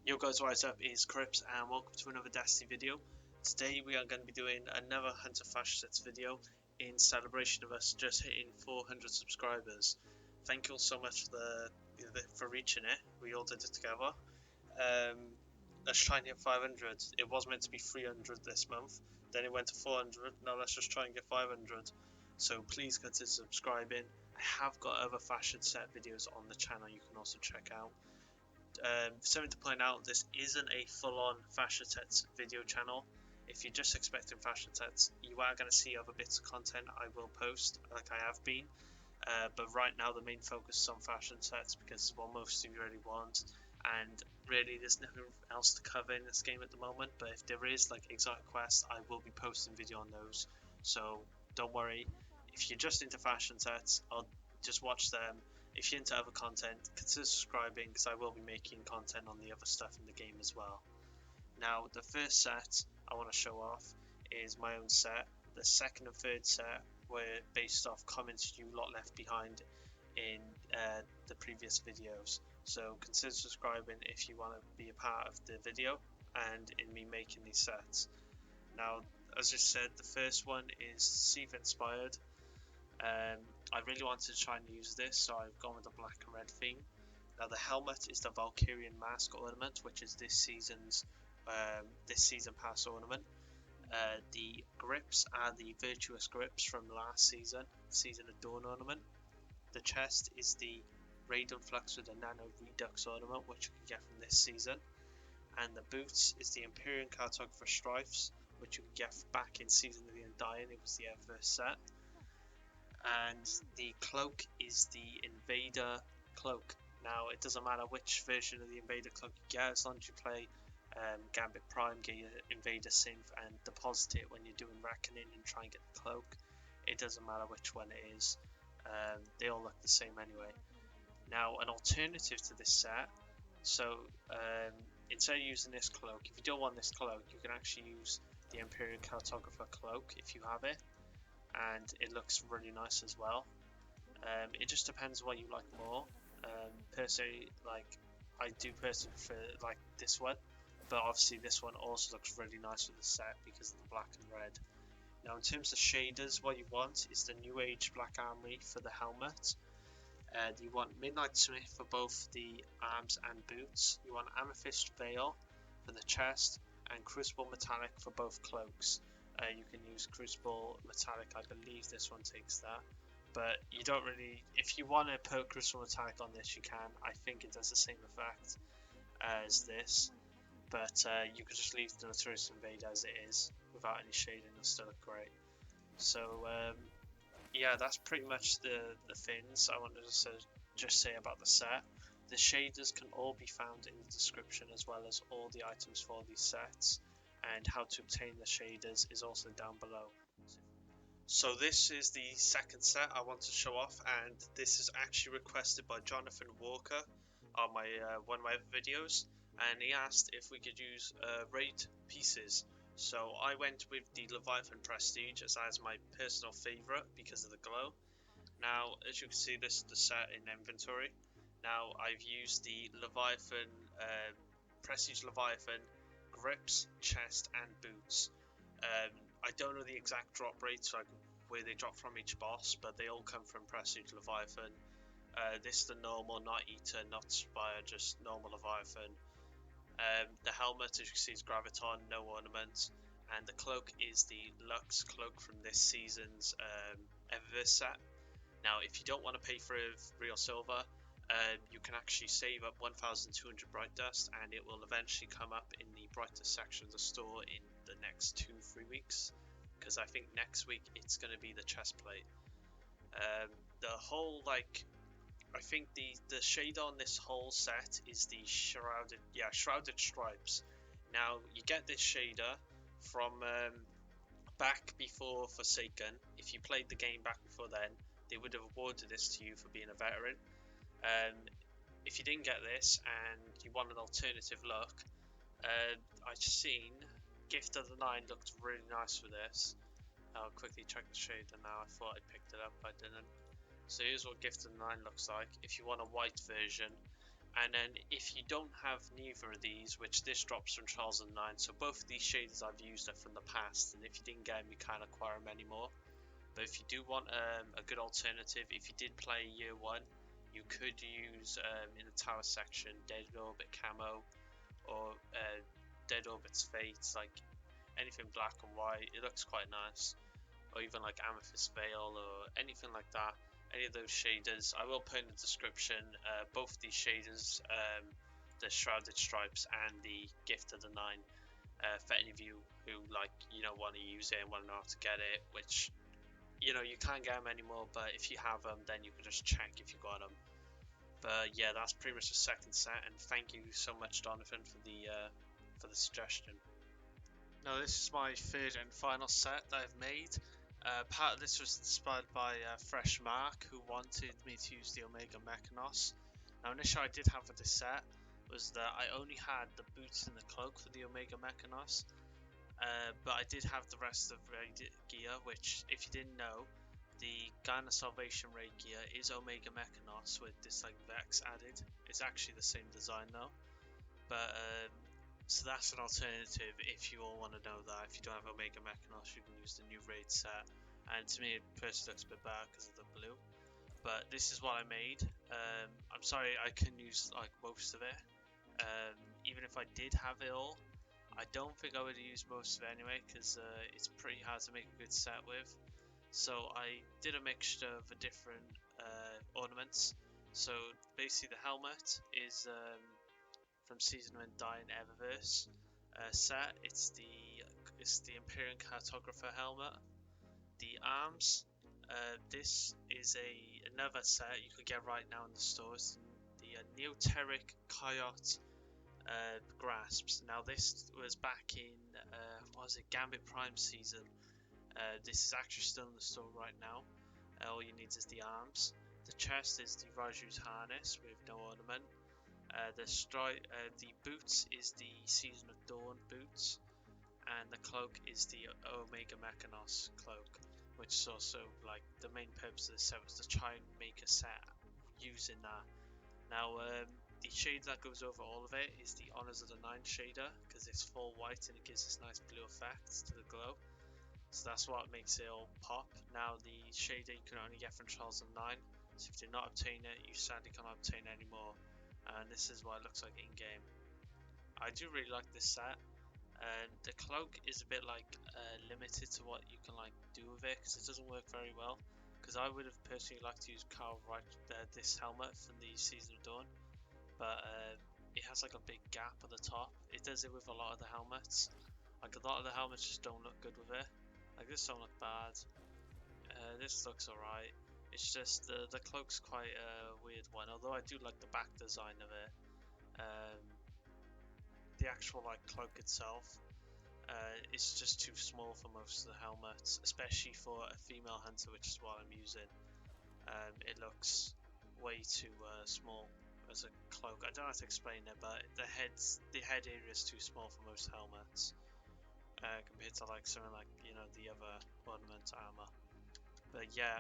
Yo guys, what is up? It's Crips and welcome to another Destiny video. Today we are going to be doing another Hunter Fashion Sets video in celebration of us just hitting 400 subscribers. Thank you all so much for reaching it. We all did it together. Let's try and get 500. It was meant to be 300 this month, then it went to 400. Now let's just try and get 500. So please consider subscribing. I have got other fashion set videos on the channel you can also check out. Something to point out, this isn't a full-on fashion sets video channel. If you're just expecting fashion sets, you are going to see other bits of content I will post, like I have been. But right now the main focus is on fashion sets because it's what most of you really want. And really there's nothing else to cover in this game at the moment. But if there is like exotic quests, I will be posting video on those. So don't worry. If you're just into fashion sets, I'll just watch them. If you're into other content, consider subscribing because I will be making content on the other stuff in the game as well. Now, the first set I want to show off is my own set. The second and third set were based off comments you lot left behind in the previous videos. So consider subscribing if you want to be a part of the video and in me making these sets. Now, as I said, the first one is Seath inspired. I really wanted to try and use this, so I've gone with the black and red theme. Now the helmet is the Valkyrian mask ornament, which is this season pass ornament. The grips are the Virtuous grips from last season of Dawn ornament. The chest is the Raiden flux with the nano redux ornament, which you can get from this season. And the boots is the Empyrean cartographer strifes, which you can get back in Season of the Undying. It was the Eververse set. And the cloak is the Invader Cloak. Now it doesn't matter which version of the Invader Cloak you get, as long as you play Gambit Prime, get your Invader synth and deposit it when you're doing reckoning and try and get the cloak. It doesn't matter which one it is, they all look the same anyway. Now an alternative to this set, so instead of using this cloak, if you don't want this cloak, you can actually use the Empyrean cartographer cloak if you have it. And it looks really nice as well. It just depends what you like more. Personally, like I do personally prefer like this one, but obviously this one also looks really nice with the set because of the black and red. Now in terms of shaders, what you want is the New Age black armory for the helmet. You want Midnight Smith for both the arms and boots. You want Amethyst veil for the chest and Crucible metallic for both cloaks. You can use Crucible metallic, I believe this one takes that, but you don't really, if you want to put Crucible metallic on this you can. I think it does the same effect as this, but you could just leave the Notorious Invader as it is without any shading, it'll still look great. So yeah, that's pretty much the things I wanted to just say about the set. The shaders can all be found in the description, as well as all the items for these sets, and how to obtain the shaders is also down below. So this is the second set I want to show off, and this is actually requested by Jonathan Walker on my one of my videos, and he asked if we could use raid pieces. So I went with the Leviathan Prestige as that is my personal favourite because of the glow. Now as you can see, this is the set in inventory. Now I've used the Leviathan Prestige Leviathan grips, chest and boots. I don't know the exact drop rates, like where they drop from each boss, but they all come from Prestige Leviathan. This is the normal, not Eater, not Spire, just normal Leviathan. The helmet, as you can see, is Graviton, no ornament, and the cloak is the Lux cloak from this season's Eververse set. Now if you don't want to pay for real silver, you can actually save up 1200 bright dust, and it will eventually come up in the brightest section of the store in the next 2-3 weeks, because I think next week it's going to be the chest plate. The whole, like, I think the shade on this whole set is the shrouded stripes. Now you get this shader from back before Forsaken. If you played the game back before then, they would have awarded this to you for being a veteran. If you didn't get this and you want an alternative look, I've seen Gift of the Nine looked really nice for this. I'll quickly check the shader now. I thought I picked it up, but I didn't. So here's what Gift of the Nine looks like if you want a white version, And then if you don't have neither of these, which this drops from Trials of 9, so both of these shaders I've used are from the past, and if you didn't get them you can't acquire them anymore. But if you do want a good alternative, if you did play year 1, you could use in the tower section Dead Orbit Camo, or Dead Orbit's Fate, like anything black and white. It looks quite nice. Or even like Amethyst Veil or anything like that. Any of those shaders, I will put in the description both these shaders, the Shrouded Stripes and the Gift of the Nine, for any of you who want to use it and want to know how to get it, which you can't get them anymore, but if you have them then you can just check if you got them. But yeah, that's pretty much the second set, and thank you so much, Donovan, for the suggestion. Now this is my third and final set that I've made. Part of this was inspired by Fresh Mark, who wanted me to use the Omega Mechanos. Now initially I did have for this set was that I only had the boots and the cloak for the Omega Mechanos, but I did have the rest of raid gear, which if you didn't know, the Garner Salvation raid gear is Omega Mechanos with this like Vex added. It's actually the same design though, but so that's an alternative if you all want to know that. If you don't have Omega Mechanos, you can use the new raid set. And to me, it personally looks a bit better because of the blue. But this is what I made. I'm sorry I couldn't use like most of it. Even if I did have it all, I don't think I would use most of it anyway, because it's pretty hard to make a good set with. So I did a mixture of the different ornaments. So basically the helmet is from Season of Undying Eververse set. It's the Empyrean cartographer helmet. The arms. This is another set you can get right now in the stores. The Neoteric Coyote grasps. Now this was back in Gambit Prime season. This is actually still in the store right now. All you need is the arms. The chest is the Raju's harness with no ornament. The boots is the Season of Dawn boots, and the cloak is the Omega Mechanos cloak, which is also like the main purpose of this set was to try and make a set using that. Now the shade that goes over all of it is the Honors of the Nine shader, because it's full white and it gives this nice blue effect to the glow. So that's what makes it all pop. Now the shader you can only get from Trials of 9, so if you did not obtain it, you sadly cannot obtain it anymore. And this is what it looks like in game. I do really like this set, and the cloak is a bit like limited to what you can like do with it, because it doesn't work very well. Because I would have personally liked to use this helmet from the Season of Dawn, but it has like a big gap at the top. It does it with a lot of the helmets. Like a lot of the helmets just don't look good with it. Like this don't look bad. This looks alright. It's just the cloak's quite a weird one, although I do like the back design of it. The actual like cloak itself, it's just too small for most of the helmets, especially for a female hunter, which is what I'm using. It looks way too small as a cloak. I don't know how to explain it, but the head area is too small for most helmets, compared to like something like the other ornament armor. But yeah,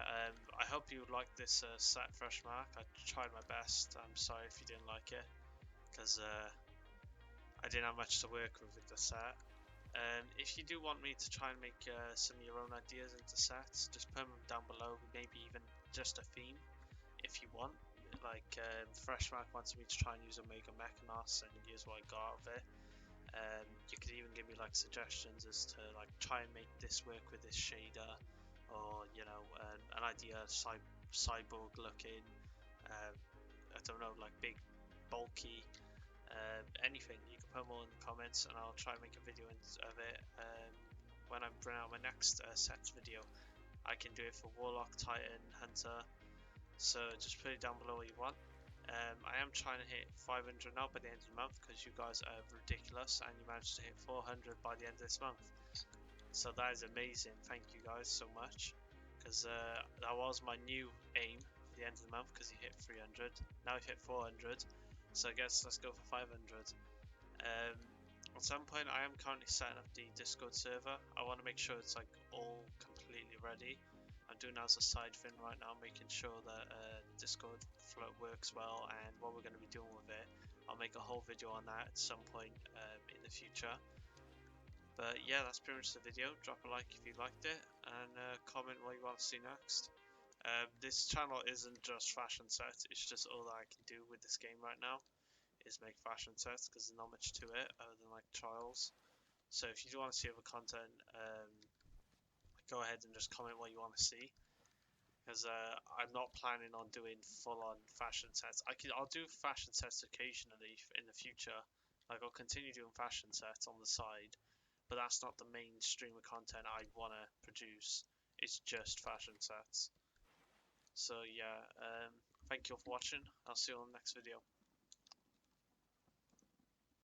I hope you like this set, Fresh Mark. I tried my best. I'm sorry if you didn't like it, because I didn't have much to work with the set. If you do want me to try and make some of your own ideas into sets, just put them down below. Maybe even just a theme, if you want. Like Fresh Mark wants me to try and use Omega Mechanos, and here's what I got out of it. You could even give me like suggestions as to like try and make this work with this shader, or an idea cyborg looking, I don't know, like big bulky, anything. You can put them all in the comments and I'll try and make a video of it when I bring out my next sets video. I can do it for Warlock, Titan, Hunter, so just put it down below what you want. I am trying to hit 500 now by the end of the month, because you guys are ridiculous and you managed to hit 400 by the end of this month. So that is amazing. Thank you guys so much, because that was my new aim for the end of the month, because he hit 300. Now he hit 400, so I guess let's go for 500. At some point I am currently setting up the Discord server. I want to make sure it's like all completely ready, I'm doing as a side thing right now, making sure that Discord flow works well and what we're going to be doing with it. I'll make a whole video on that at some point in the future. But yeah, that's pretty much the video. Drop a like if you liked it, and comment what you want to see next. This channel isn't just fashion sets, it's just all that I can do with this game right now is make fashion sets, because there's not much to it other than like trials. So if you do want to see other content, go ahead and just comment what you want to see, because I'm not planning on doing full-on fashion sets. I'll do fashion sets occasionally in the future. Like, I'll continue doing fashion sets on the side, but that's not the mainstream of content I want to produce. It's just fashion sets. So yeah, thank you all for watching. I'll see you on the next video.